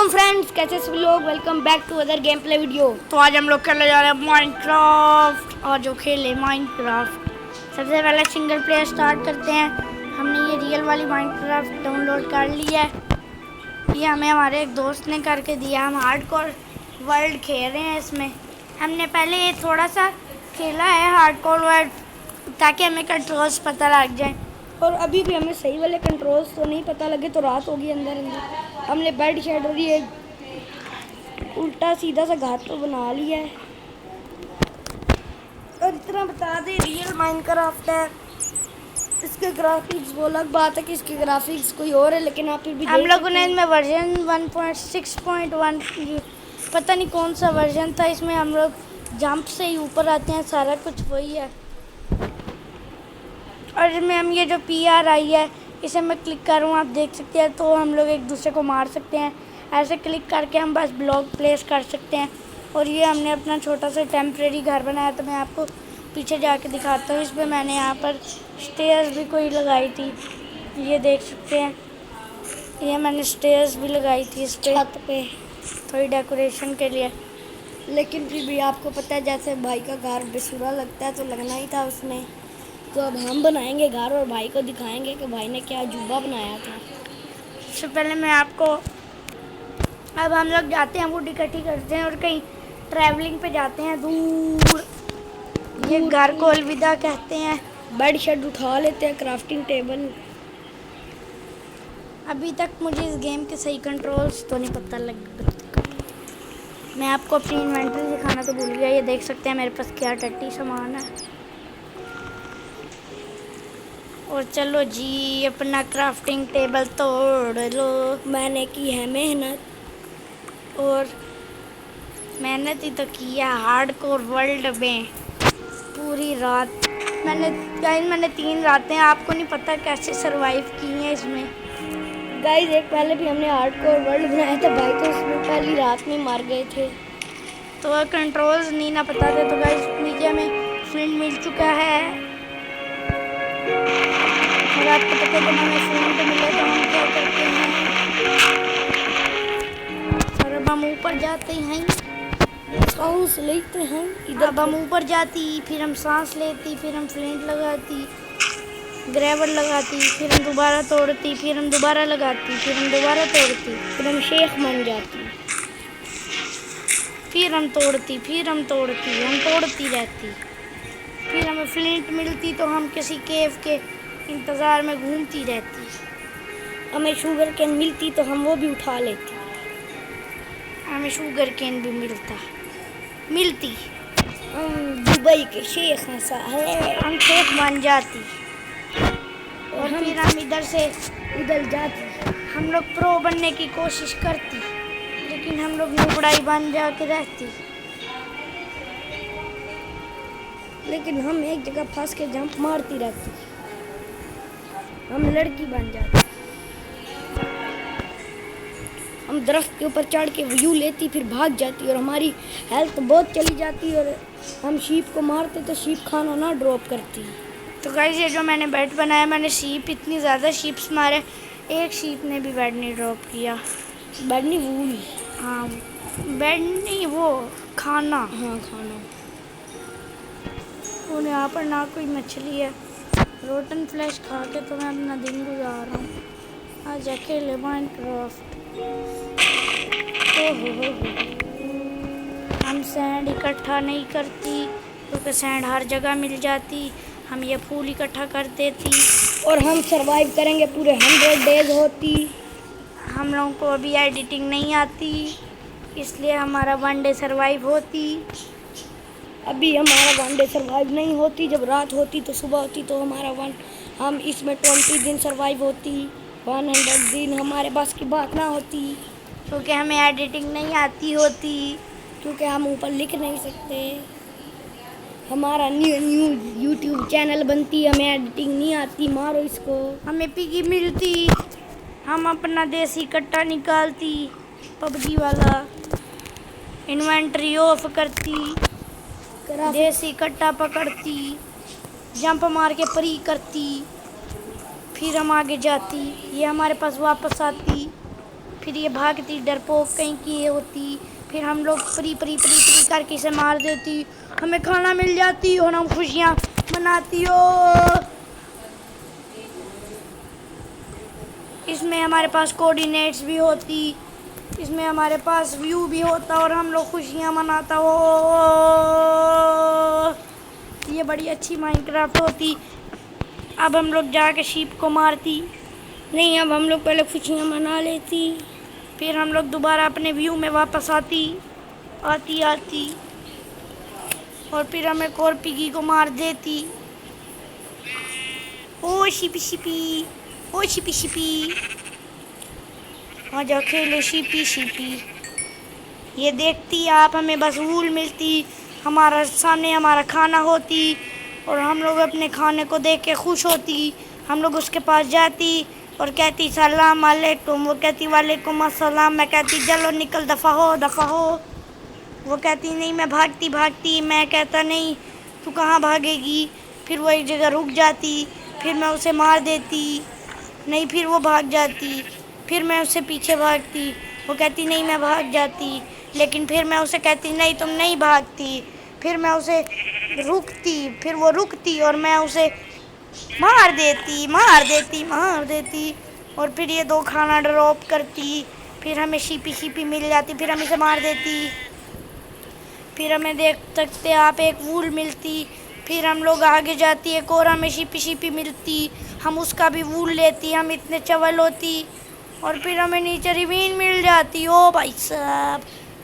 वालेकुम फ्रेंड्स, कैसे सभी लोग। Welcome back to other game play video. तो आज हम लोग खेलने जा रहे हैं माइनक्राफ्ट। और जो खेले माइनक्राफ्ट, सबसे पहले सिंगल प्लेयर स्टार्ट करते हैं। हमने ये रियल वाली माइनक्राफ्ट डाउनलोड कर ली है। ये हमें हमारे एक दोस्त ने करके दिया। हम हार्डकोर वर्ल्ड खेल रहे हैं इसमें। हमने पहले ये थोड़ा सा खेला है हार्डकोर वर्ल्ड, ताकि हमें कंट्रोल्स पता लग जाए। और अभी भी हमें सही वाले कंट्रोल्स तो नहीं पता लगे, तो रात होगी अंदर अंदर। हमने बेड शेड और ये उल्टा सीधा सा घाट तो बना लिया है। और इतना बता दें, रियल माइनक्राफ्ट है। इसके ग्राफिक्स वो अलग बात है कि इसके ग्राफिक्स कोई और है, लेकिन आप फिर भी हम लोगों ने इसमें वर्जन 1.6.1 पता नहीं कौन सा वर्जन था। इसमें हम लोग जंप से ही ऊपर आते हैं, सारा कुछ वही है। और इसमें हम ये जो PR आई है, इसे मैं क्लिक करूँ, आप देख सकते हैं, तो हम लोग एक दूसरे को मार सकते हैं। ऐसे क्लिक करके हम बस ब्लॉक प्लेस कर सकते हैं। और ये हमने अपना छोटा सा टेम्प्रेरी घर बनाया, तो मैं आपको पीछे जाके दिखाता हूँ। इस पर मैंने यहाँ पर स्टेयर्स भी कोई लगाई थी, ये देख सकते हैं। ये मैंने स्टेयर्स भी लगाई थी इस छत पे, थोड़ी डेकोरेशन के लिए। लेकिन फिर भी आपको पता है, जैसे भाई का घर बेसुरा लगता है, तो लगना ही था उसमें। तो अब हम बनाएंगे घर और भाई को दिखाएंगे कि भाई ने क्या अजूबा बनाया था। सबसे पहले मैं आपको, अब हम लोग जाते हैं, वुड इकट्ठी करते हैं और कहीं ट्रैवलिंग पे जाते हैं दूर। ये घर को अलविदा कहते हैं। बेड शेड उठा लेते हैं, क्राफ्टिंग टेबल। अभी तक मुझे इस गेम के सही कंट्रोल्स तो नहीं पता लग। मैं आपको अपनी इन्वेंटरी दिखाना तो भूल गया। ये देख सकते हैं मेरे पास क्या टट्टी सामान है। और चलो जी, अपना क्राफ्टिंग टेबल तोड़ लो। मैंने की है मेहनत, और मेहनत ही तो किया हार्डकोर वर्ल्ड में पूरी रात। मैंने 3 रातें, आपको नहीं पता कैसे सरवाइव की हैं इसमें। गाइस, एक पहले भी हमने हार्डकोर वर्ल्ड बनाया था, भाई तो उसमें पहली रात में मार गए थे। तो कंट्रोल्स नहीं ना पता थे। तो गाइस, नीचे हमें फ्लिंट मिल चुका है। और आपको पता है, जब हमें फ्लिंट मिले तो हम क्या करते हैं, और अब हम ऊपर जाते हैं, सांस लेते हैं। इधर अब हम ऊपर जाती, फिर हम सांस लेती, फिर हम फ्लिंट लगाती, ग्रेवल लगाती, फिर हम दोबारा तोड़ती, फिर हम दोबारा लगाती, फिर हम दोबारा तोड़ती, फिर हम शेख बन जाती, फिर हम तोड़ती, फिर हम तोड़ती, हम तोड़ती रहती। फिर हमें फ्लिंट मिलती तो हम किसी केव के इंतज़ार में घूमती रहती। हमें शुगर केन मिलती तो हम वो भी उठा लेती। हमें शुगर केन भी मिलती। हम दुबई के शेख है, हम शेख बन जाती। और फिर हम इधर से उधर जाती। हम लोग प्रो बनने की कोशिश करती, लेकिन हम लोग नुबड़ाई बन जाके रहती। लेकिन हम एक जगह फंस के जंप मारती रहती। हम लड़की बन जाती। हम दरख्त के ऊपर चढ़ के व्यू लेती, फिर भाग जाती, और हमारी हेल्थ बहुत चली जाती। और हम शीप को मारते तो शीप खाना ना ड्रॉप करती। तो गाइस, ये जो मैंने बेड बनाया, मैंने शीप इतनी ज़्यादा शीप्स मारे, एक शीप ने भी बेड नहीं ड्रॉप किया। बेड नहीं, वूल। हाँ, बेड नहीं, वो खाना। हाँ, खाना। और यहाँ पर ना कोई मछली है। रोटन फ्लैश खा के तो मैं अपना दिन गुजार रहा हूँ। आज अकेले माइनक्राफ्ट। हम सैंड इकट्ठा नहीं करती, क्योंकि सैंड हर जगह मिल जाती। हम ये फूल इकट्ठा कर देती, और हम सरवाइव करेंगे पूरे 100 डेज होती। हम लोगों को अभी एडिटिंग नहीं आती, इसलिए हमारा 1 डे सरवाइव होती। अभी हमारा 1 डे सरवाइव नहीं होती। जब रात होती तो सुबह होती, तो हम इसमें 20 दिन सरवाइव होती। 100 दिन हमारे पास की बात ना होती, क्योंकि हमें एडिटिंग नहीं आती होती, क्योंकि हम ऊपर लिख नहीं सकते। हमारा न्यू यूट्यूब चैनल बनती, हमें एडिटिंग नहीं आती। मारो इसको। हमें पिगी मिलती, हम अपना देसी कट्टा निकालती, पबजी वाला इन्वेंटरी ऑफ करती, देसी कट्टा पकड़ती, जंप मार के परी करती, फिर हम आगे जाती। ये हमारे पास वापस आती, फिर ये भागती डरपोक कहीं की ये होती। फिर हम लोग परी परी परी परी करके इसे मार देती, हमें खाना मिल जाती और हम खुशियाँ मनाती हो। इसमें हमारे पास कोऑर्डिनेट्स भी होती, इसमें हमारे पास व्यू भी होता और हम लोग खुशियाँ मनाता हो। ये बड़ी अच्छी माइनक्राफ्ट होती। अब हम लोग जाके शीप को मारती नहीं, अब हम लोग पहले खुशियाँ मना लेती, फिर हम लोग दोबारा अपने व्यू में वापस आती आती और फिर हमें और पिगी को मार देती। ओ शिपी शिपी, ओ शिपी शिपी, आ जाओ खेलो शिपी शिपी। ये देखती आप, हमें बस वूल मिलती, हमारा सामने हमारा खाना होती और हम लोग अपने खाने को देख के खुश होती। हम लोग उसके पास जाती और कहती सलाम अलैकुम, वो कहती वालेकुम अस्सलाम, मैं कहती चलो निकल दफ़ा हो। वो कहती नहीं, मैं भागती भागती, मैं कहता नहीं तू कहाँ भागेगी। फिर वो एक जगह रुक जाती, फिर मैं उसे मार देती नहीं, फिर वो भाग जाती, फिर मैं उससे पीछे भागती, वो कहती नहीं मैं भाग जाती, लेकिन फिर मैं उसे कहती नहीं तुम नहीं भागती, फिर मैं उसे रुकती, फिर वो रुकती और मैं उसे मार देती और फिर ये दो खाना ड्रॉप करती, फिर हमें शीपी शीपी मिल जाती, फिर हम इसे मार देती, फिर हमें देख सकते आप एक वूल मिलती, फिर हम लोग आगे जाती, एक और हमें शीपी शीपी मिलती, हम उसका भी वूल लेती, हम इतने चवल होती और फिर हमें नीचे रिवीन मिल जाती। ओ भाई साहब,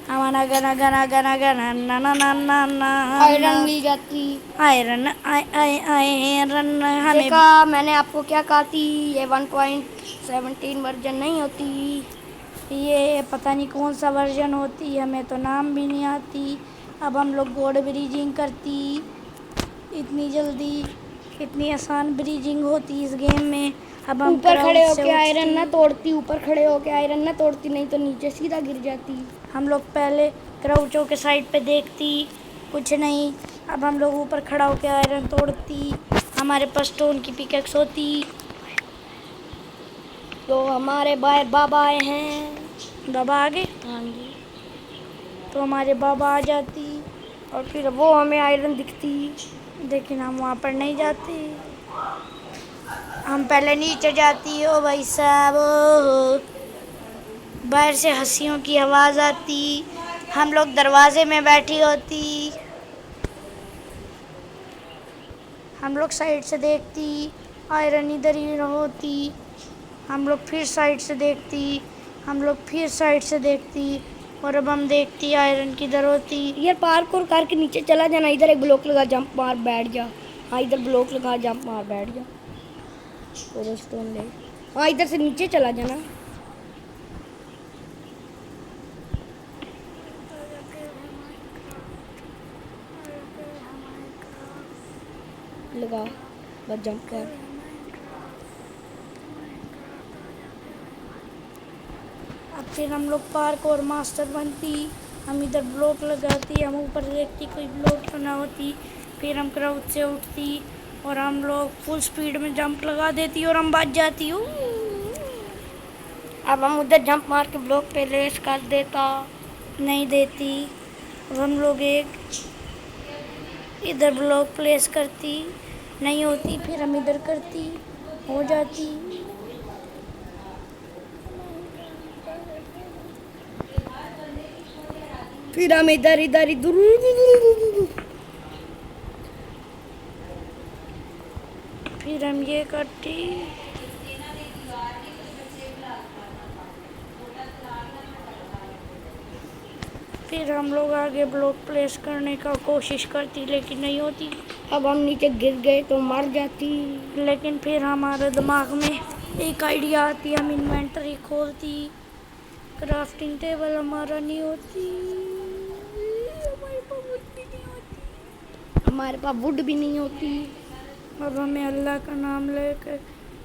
हमारा गना गना गना गना ना ना ना ना ना आयरन मिल जाती। आयरन आयरन हमें देखा मैंने आपको क्या कहा थी, ये 1.17 वर्जन नहीं होती। ये पता नहीं कौन सा वर्जन होती, हमें तो नाम भी नहीं आती। अब हम लोग गोड ब्रीजिंग करती, इतनी जल्दी इतनी आसान ब्रीजिंग होती इस गेम में। अब हम ऊपर खड़े क्राउड से होके आयरन ना उठती, तोड़ती, ऊपर खड़े होके आयरन ना तोड़ती, नहीं तो नीचे सीधा गिर जाती। हम लोग पहले क्राउचों के साइड पे देखती, कुछ नहीं। अब हम लोग ऊपर खड़ा होकर आयरन तोड़ती, हमारे पास स्टोन की पिकेक्स होती। तो हमारे बाबा आए हैं। बाबा आ गए, हाँ जी। तो हमारे बाबा आ जाती और फिर वो हमें आयरन दिखती। लेकिन हम वहाँ पर नहीं जाते, हम पहले नीचे जाती। हो भाई साहब, बाहर से हंसियों की आवाज़ आती, हम लोग दरवाजे में बैठी होती, हम लोग साइड से देखती, आयरन इधर ही होती, हम लोग फिर साइड से देखती, हम लोग फिर साइड से देखती और अब हम देखती आयरन किधर होती। यार पार्कोर करके नीचे चला जाना, इधर एक ब्लॉक लगा जंप मार बैठ जा। हाँ इधर ब्लॉक लगा जंप मार बैठ जा और स्टोन ले। हाँ इधर से नीचे चला जाना। लगा बस जंप कर। अब फिर हम लोग पार्क और मास्टर बनती, हम इधर ब्लॉक लगाती, हम ऊपर देखती कोई ब्लॉक बना होती, फिर हम क्राउड से उठती और हम लोग फुल स्पीड में जंप लगा देती और हम बच जाती। अब हम उधर जंप मार के ब्लॉक पे रेस कर देता। नहीं देती, अब हम लोग एक इधर ब्लॉक प्लेस करती, नहीं होती, फिर हम इधर करती, हो जाती। फिर हम इधर इधर इधर फिर हम ये करती, फिर हम लोग आगे ब्लॉक प्लेस करने का कोशिश करती, लेकिन नहीं होती। अब हम नीचे गिर गए तो मर जाती। लेकिन फिर हमारे दिमाग में एक आइडिया आती, हम इन्वेंटरी खोलती, क्राफ्टिंग टेबल हमारा नहीं होती, हमारे पास वुड भी नहीं होती। अब हमें अल्लाह का नाम लेकर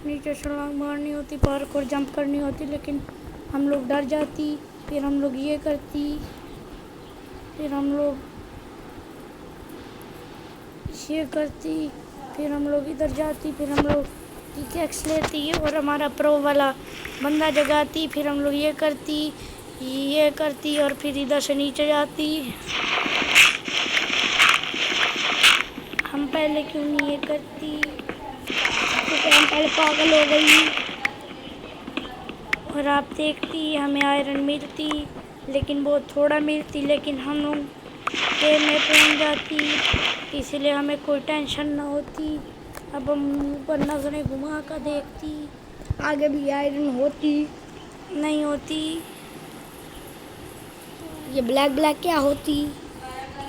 नीचे छलांग मारनी होती, पार्कोर जंप करनी होती, लेकिन हम लोग डर जाती। फिर हम लोग ये करती, फिर हम लोग ये करती, फिर हम लोग इधर जाती, फिर हम लोग पिकेक्स लेती और हमारा प्रो वाला बंदा जगाती, फिर हम लोग ये करती और फिर इधर से नीचे जाती। हम पहले क्यों नहीं ये करती, क्योंकि हम पहले पागल हो गई। और आप देखती हमें आयरन मिलती, लेकिन बहुत थोड़ा मिलती, लेकिन हम लोग गेम में पहुंच जाती, इसलिए हमें कोई टेंशन ना होती। अब हम ऊपर नजरें घुमा कर देखती, आगे भी आयरन होती। नहीं होती। ये ब्लैक ब्लैक क्या होती?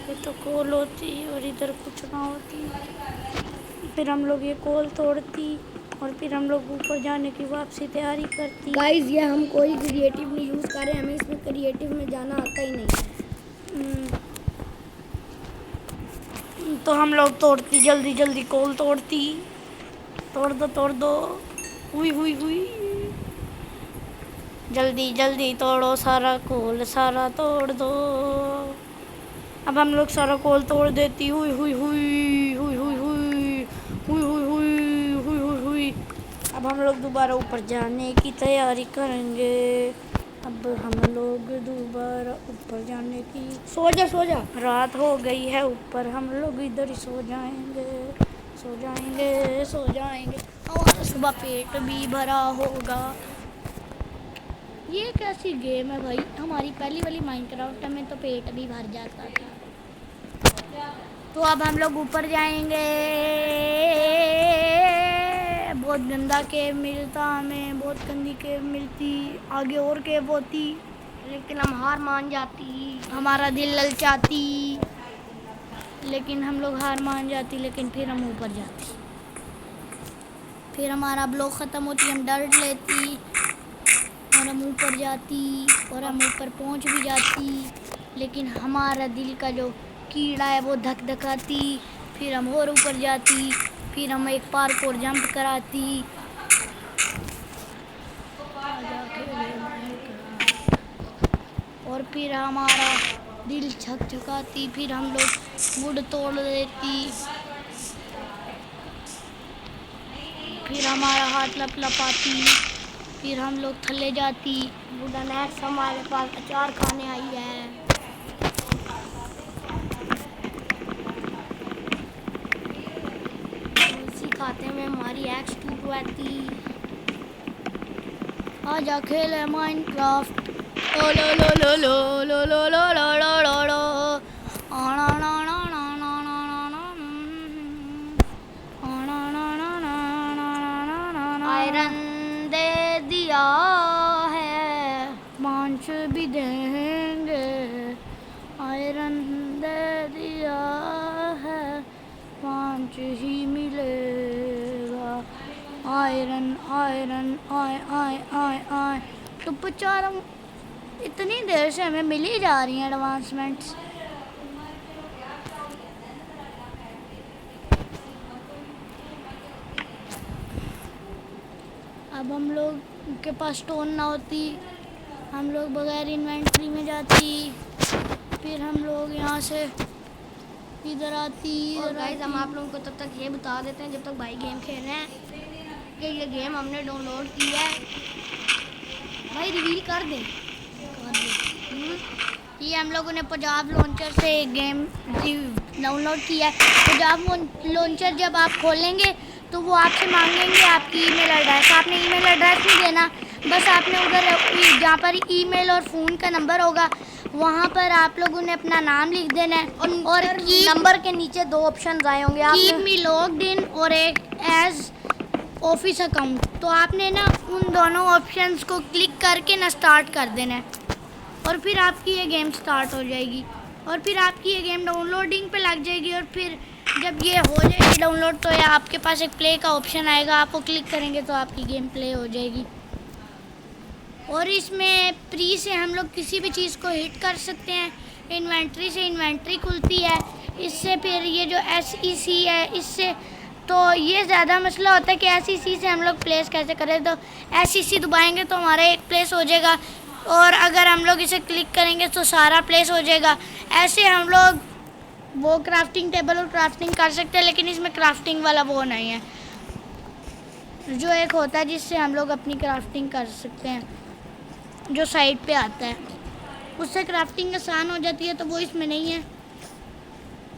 ये तो कोल होती और इधर कुछ ना होती। फिर हम लोग ये कोल तोड़ती और फिर हम लोग ऊपर जाने की वापसी तैयारी करती। गाइस ये हम कोई क्रिएटिव नहीं यूज़ कर रहे, हमें इसमें क्रिएटिव में जाना आता ही नहीं है। तो हम लोग तोड़ती, जल्दी जल्दी कोल तोड़ती। तोड़ दो। हुई हुई हुई। जल्दी जल्दी तोड़ो सारा कोल, सारा तोड़ दो। अब हम लोग सारा कोल तोड़ देती। हुई हुई हुई हुई हुई हुई हुई हुई हुई हुई हुई हुई। अब हम लोग दोबारा ऊपर जाने की तैयारी करेंगे। अब हम लोग दोबारा ऊपर जाने की, सो जा। रात हो गई है ऊपर, हम लोग इधर ही सो जाएंगे। हमारा सुबह पेट भी भरा होगा। ये कैसी गेम है भाई, हमारी पहली वाली माइनक्राफ्ट में तो पेट भी भर जाता था। तो अब हम लोग ऊपर जाएंगे। बहुत गंदा केव मिलता हमें, बहुत गंदी केव मिलती, आगे और केव होती, लेकिन हम हार मान जाती। हमारा दिल ललचाती, लेकिन हम लोग हार मान जाती, लेकिन फिर हम ऊपर जाती। फिर हमारा ब्लॉक ख़त्म होती, हम डर्ट लेती और हम ऊपर जाती और हम ऊपर पहुंच भी जाती, लेकिन हमारा दिल का जो कीड़ा है वो धक धकाती। फिर हम और ऊपर जाती, फिर हम एक पार्क और जंप कराती। और फिर हमारा दिल छकछकाती, फिर हम लोग वुड तोड़ देती, फिर हमारा हाथ लपलपाती, फिर हम लोग थल्ले जाती। बुढ़ा नेक्स्ट हमारे पास अचार खाने आई है। इसी खाते में हमारी एक्स टूट जाती। आजा खेले माइनक्राफ्ट। लो लो लो लो लो लो लो लो लो लो लो लो। आना ना ना ना ना ना ना ना। आना ना ना ना ना ना ना ना। आयरन दे दिया है, मांस भी देंगे। आयरन दे दिया है, पांच ही मिलेगा। आयरन आयरन आय आय आय आय। तो बेचारा इतनी देर से हमें मिल ही जा रही हैं एडवांसमेंट्स। अब हम लोग के पास स्टोन ना होती, हम लोग बगैर इन्वेंट्री में जाती, फिर हम लोग यहाँ से इधर आती। और गाइस हम आप लोगों को तब तक ये बता देते हैं जब तक भाई गेम खेल रहे हैं कि ये गेम हमने डाउनलोड की है। भाई रिवील कर दे। ये हम लोगों ने पंजाब लॉन्चर से गेम डाउनलोड किया है। पंजाब लॉन्चर जब आप खोलेंगे तो वो आपसे मांगेंगे आपकी ईमेल एड्रेस। आपने ईमेल एड्रेस नहीं देना, बस आपने उधर जहाँ पर ईमेल और फ़ोन का नंबर होगा वहाँ पर आप लोगों ने अपना नाम लिख देना है। और नंबर के नीचे दो ऑप्शन आए होंगे, कीप मी लॉग्ड इन और एक एज ऑफिस अकाउंट। तो आपने ना उन दोनों ऑप्शंस को क्लिक करके ना स्टार्ट कर देना है और फिर आपकी ये गेम स्टार्ट हो जाएगी और फिर आपकी ये गेम डाउनलोडिंग पे लग जाएगी। और फिर जब ये हो जाएगी डाउनलोड तो ये आपके पास एक प्ले का ऑप्शन आएगा, आप वो क्लिक करेंगे तो आपकी गेम प्ले हो जाएगी। और इसमें प्री से हम लोग किसी भी चीज़ को हिट कर सकते हैं। इन्वेंट्री से इन्वेंट्री खुलती है, इससे फिर ये जो SEC है इससे तो ये ज़्यादा मसला होता है कि SEC से हम लोग प्लेस कैसे करें। तो SEC दबाएंगे तो हमारा एक प्लेस हो जाएगा और अगर हम लोग इसे क्लिक करेंगे तो सारा प्लेस हो जाएगा। ऐसे हम लोग वो क्राफ्टिंग टेबल और क्राफ्टिंग कर सकते हैं, लेकिन इसमें क्राफ्टिंग वाला वो नहीं है। जो एक होता है जिससे हम लोग अपनी क्राफ्टिंग कर सकते हैं, जो साइड पे आता है, उससे क्राफ्टिंग आसान हो जाती है, तो वो इसमें नहीं है।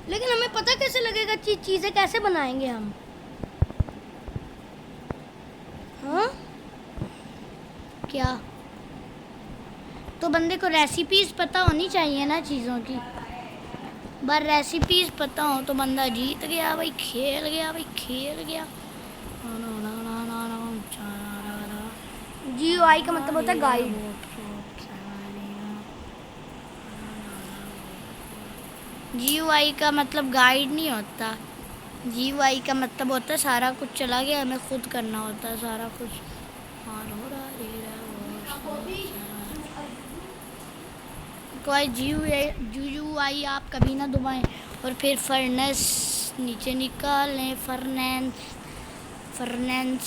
लेकिन हमें पता कैसे लगेगा चीज़ें कैसे बनाएंगे हम? हाँ, क्या? तो बंदे को रेसिपीज पता होनी चाहिए ना चीज़ों की। बस रेसिपीज पता हो तो बंदा जीत गया भाई, खेल गया भाई, खेल गया। GUI का मतलब होता है गाइड। GUI का मतलब गाइड नहीं होता। GUI का मतलब होता है सारा कुछ चला गया, हमें खुद करना होता है सारा कुछ। कोई GUI आप कभी ना दबाएं और फिर फर्नेस नीचे निकालें। फर्नेस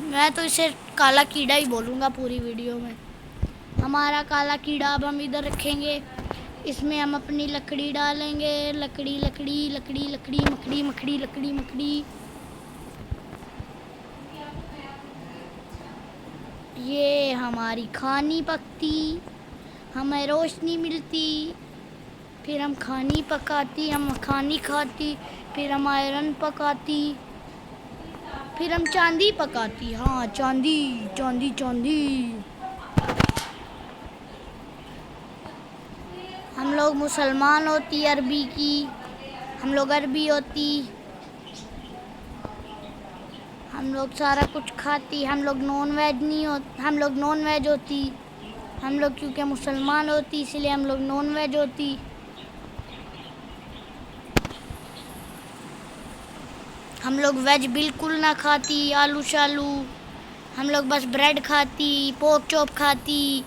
मैं तो इसे काला कीड़ा ही बोलूँगा पूरी वीडियो में। हमारा काला कीड़ा अब हम इधर रखेंगे, इसमें हम अपनी लकड़ी डालेंगे। लकड़ी लकड़ी लकड़ी लकड़ी मकड़ी मकड़ी लकड़ी मकड़ी। ये हमारी खानी पकती, हमें रोशनी मिलती, फिर हम खानी पकाती, हम खानी खाती, फिर हम आयरन पकाती, फिर हम चांदी पकाती। हाँ, चांदी चांदी चांदी। हम लोग मुसलमान होती अरबी की, हम लोग अरबी होती, हम लोग सारा कुछ खाती। हम लोग नॉन वेज नहीं होती, हम लोग नॉन वेज होती। हम लोग क्योंकि मुसलमान होती इसलिए हम लोग नॉन वेज होती। हम लोग वेज बिल्कुल ना खाती, आलू शालू। हम लोग बस ब्रेड खाती, पोर्क चॉप खाती,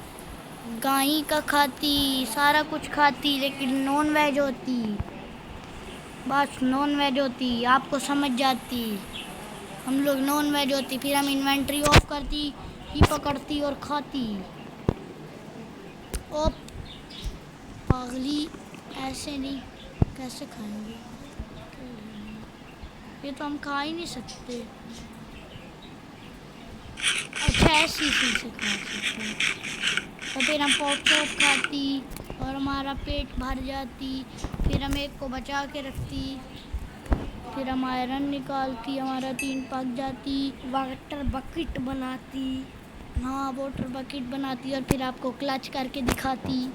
गाय का खाती, सारा कुछ खाती, लेकिन नॉन वेज होती। बस नॉन वेज होती, आपको समझ जाती। हम लोग नॉन वेज होती, फिर हम इन्वेंट्री ऑफ करती, ही पकड़ती और खाती। ओ पागली, ऐसे नहीं, कैसे खाएंगे? ये तो हम खा ही नहीं सकते। अच्छा, ऐसी चीज़ से खा सकते हैं। तो फिर हम पोर्क चॉप खाती और हमारा पेट भर जाती। फिर हम एक को बचा के रखती, फिर हम आयरन निकालती, हमारा 3 पक जाती। वाटर बकेट बनाती। हाँ, वाटर बकेट बनाती और फिर आपको क्लच करके दिखाती।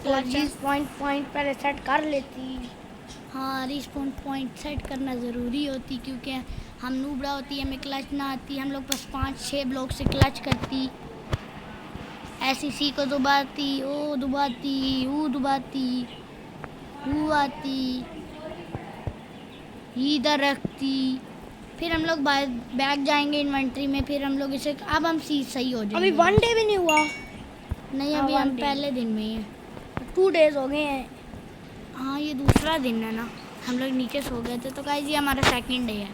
और जिस पॉइंट पर सेट कर लेती। हाँ, रिस्पॉन पॉइंट सेट करना ज़रूरी होती, क्योंकि हम नूबड़ा होती, हमें क्लच ना आती। हम लोग बस 5-6 ब्लॉक से क्लच करती। ऐसी सी को दबाती, ओ दबाती, ऊ दबाती, ऊ आती, इधर रखती। फिर हम लोग बैग जाएंगे इन्वेंट्री में, फिर हम लोग इसे अब हम सी सही हो जाएंगे। अभी 1 डे भी नहीं हुआ। नहीं, हाँ, अभी हम 1 day। पहले दिन में ही हैं। 2 days हो गए हैं। हाँ, ये दूसरा दिन है ना, हम लोग नीचे सो गए थे। तो गाइस ये हमारा सेकंड डे है।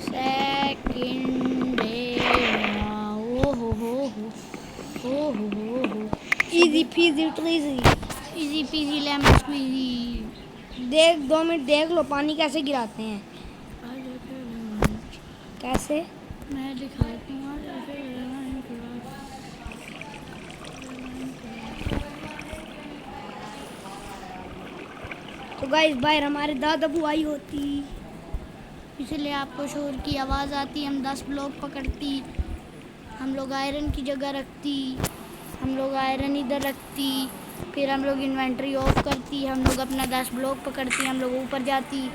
Second day. ओ हो इजी पीजी ट्रीजी। Easy peasy lemon squeezy. देख 2 मिनट देख लो पानी कैसे गिराते हैं। कैसे? मैं दिखाती हूँ। तो गाइस बाहर हमारे दादा बुआई होती, इसलिए आपको शोर की आवाज़ आती। हम 10 ब्लॉक पकड़ती, हम लोग आयरन की जगह रखती, हम लोग आयरन इधर रखती, फिर हम लोग इन्वेंट्री ऑफ करती, हम लोग अपना 10 ब्लॉक पकड़ती, हम लोग ऊपर जाती।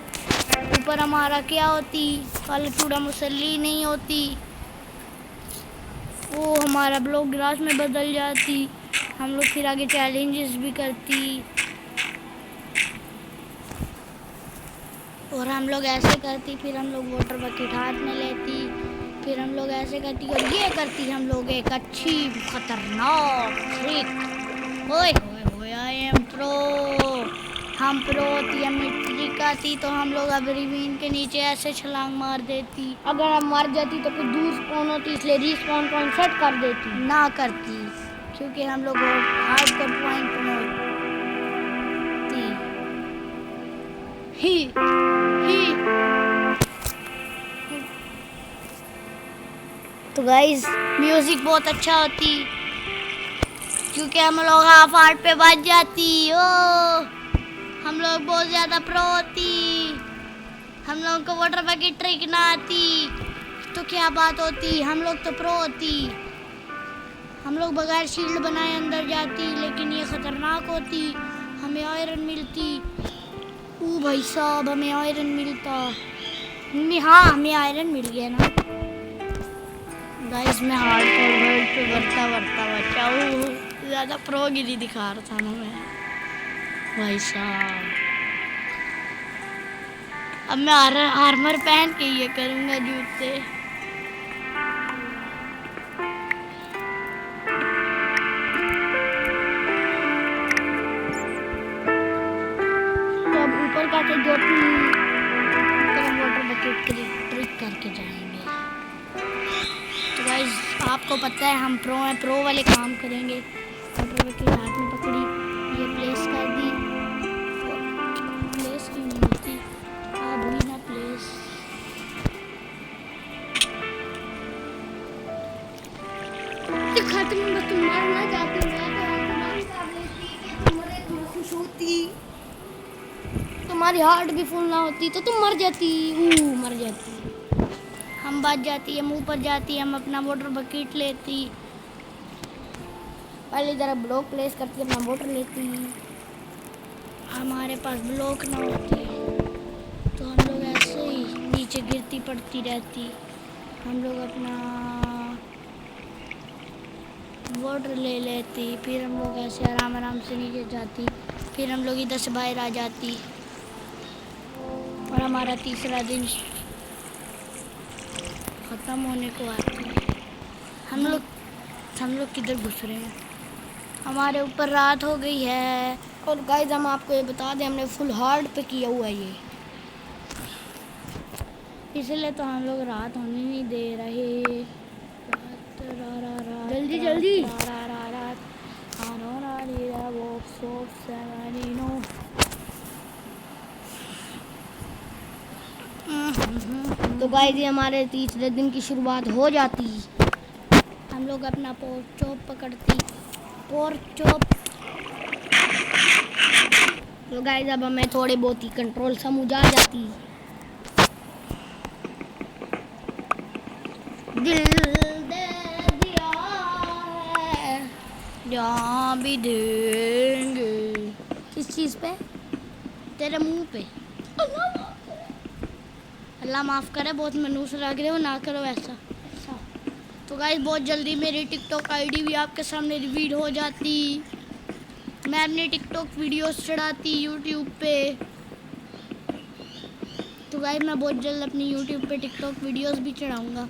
ऊपर हमारा क्या होती? काला चूड़ा मुसल्ली नहीं होती, वो हमारा ब्लॉक ग्रास में बदल जाती। हम लोग फिर आगे चैलेंजेस भी करती, और हम लोग ऐसे करती। फिर हम लोग वाटर बकेट हाथ में लेती, फिर हम लोग ऐसे करती और ये करती हम लोग एक अच्छी खतरनाक ट्रिक। ओए होए होए, आई एम प्रो। हम प्रो होती, हमें ट्रिक आती, तो हम लोग अब रिवीन के नीचे ऐसे छलांग मार देती। अगर हम मर जाती तो फिर दूर स्पॉन होती, इसलिए रिस्पॉन पॉइंट सेट कर देती। ना करती, क्योंकि हम लोग हार्डकोर पॉइंट में होती। ही ही तो गाइस म्यूजिक बहुत अच्छा होती क्योंकि हम लोग हाफ हार्ट पे बज जाती। ओ हम लोग बहुत ज़्यादा प्रो होती, हम लोगों को वाटर बकेट ट्रिक ना आती तो क्या बात होती, हम लोग तो प्रो होती। हम लोग बगैर शील्ड बनाए अंदर जाती, लेकिन ये खतरनाक होती। हमें आयरन मिलती। ओ भाई साहब हमें आयरन मिलता। हाँ हमें आयरन मिल गया ना। गाइस मैं हार्डकोर वर्ल्ड पे बढ़ता बचाऊँ, ज़्यादा प्रोगिरी दिखा रहा था ना मैं भाई साहब। अब मैं आर्मर पहन के ये करूँगा जूते। तो अब ऊपर का के जो वाटर बकेट ट्रिक करके जाएंगे। तो गाइस आपको पता है हम प्रो हैं, प्रो वाले काम करेंगे। वाटर बकेट हाथ में पकड़ी, ये प्लेस कर दी। प्लेस क्यों नहीं होती, अब हुई ना प्लेस। खत्म में तुम मर ना जाती, मैं तो आसमान कर लेती कि तुम मरे तो मैं खुश होती। तुम्हारी हार्ट भी फुल ना होती तो तुम मर जाती। मर जाती। हम बच जाती, हम ऊपर जाती, हम अपना वाटर बकेट लेती। पहले जरा ब्लॉक प्लेस करती, अपना वाटर लेती। हमारे पास ब्लॉक ना होती तो हम लोग ऐसे ही नीचे गिरती पड़ती रहती। हम लोग अपना वाटर ले लेती, फिर हम लोग ऐसे आराम आराम से नीचे जाती, फिर हम लोग इधर से बाहर आ जाती और हमारा तीसरा दिन ख़त्म होने को आती। हम लोग किधर घुस रहे हैं, हमारे ऊपर रात हो गई है। और गाइस हम आपको ये बता दें, हमने फुल हार्ड पे किया हुआ है ये, इसलिए तो हम लोग रात होने नहीं दे रहे। जल्दी जल्दी। तो गाइस ये हमारे तीसरे दिन की शुरुआत हो जाती। हम लोग अपना पोर्क चॉप पकड़ती, पोर्क चॉप। तो गाइस अब हमें थोड़े बहुत ही कंट्रोल समझ आ जाती। दिल दे दिया है जहाँ भी देंगे। किस चीज़ पे? तेरे मुंह पे। अल्लाह माफ़ करे, बहुत मनूस लग रहे हो, ना करो ऐसा। तो गाइस बहुत जल्दी मेरी टिकटॉक आईडी भी आपके सामने रिवील हो जाती। मैं अपनी टिकटॉक वीडियोस चढ़ाती यूट्यूब पे। तो गाइस मैं बहुत जल्द अपनी यूट्यूब पे टिकटॉक वीडियोस भी चढ़ाऊँगा।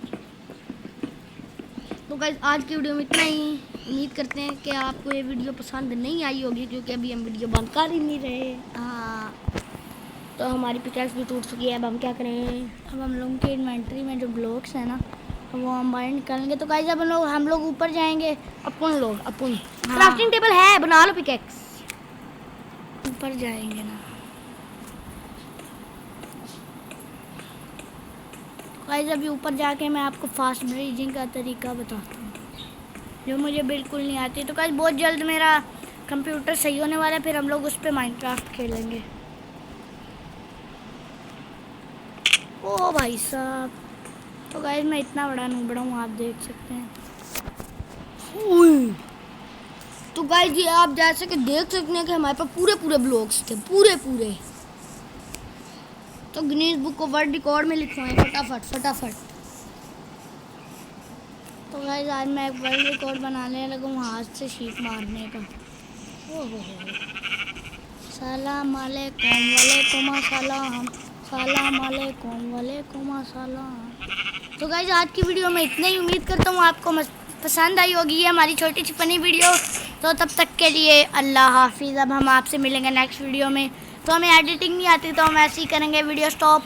तो गाइस आज की वीडियो में इतना ही। उम्मीद करते हैं कि आपको ये वीडियो पसंद नहीं आई होगी, क्योंकि अभी हम वीडियो बंद कर ही नहीं रहे। हाँ तो हमारी पिकैक्स भी टूट चुकी है, अब हम क्या करें? अब हम लोगों की इन्वेंट्री में जो ब्लॉक्स है ना वो हम बाइंड करेंगे। तो गाइस अब हम लोग ऊपर जाएंगे। अपन हाँ। क्राफ्टिंग टेबल है, बना लो पिकैक्स। ऊपर जाएंगे ना गाइस, अभी ऊपर जाके मैं आपको फास्ट ब्रीजिंग का तरीका बताता हूँ जो मुझे बिल्कुल नहीं आती। तो गाइस बहुत जल्द मेरा कंप्यूटर सही होने वाला है, फिर हम लोग उस पर माइनक्राफ्ट खेलेंगे। ओ भाई साहब, तो गाइस मैं इतना बड़ा नूबड़ा हूँ, आप देख सकते हैं। तो गाइस ये आप जैसे कि देख सकते हैं कि हमारे पास पूरे पूरे ब्लॉक्स थे, पूरे पूरे। तो गिनीज बुक को वर्ल्ड रिकॉर्ड में लिखवाएं फटाफट फटाफट। तो गाइस आज मैं एक वर्ल्ड रिकॉर्ड बनाने लगा हूँ हाथ से शीट मारने का। ओहो सलाम अलैकुम वालेकुम अस्सलाम, सलाम अलैकुम वालेकुम अस्सलाम। तो गाइस आज की वीडियो में इतना ही। उम्मीद करता हूँ आपको पसंद आई होगी ये हमारी छोटी सी फनी वीडियो। तो तब तक के लिए अल्लाह हाफिज़। अब हम आपसे मिलेंगे नेक्स्ट वीडियो में। तो हमें एडिटिंग नहीं आती तो हम ऐसे ही करेंगे वीडियो स्टॉप।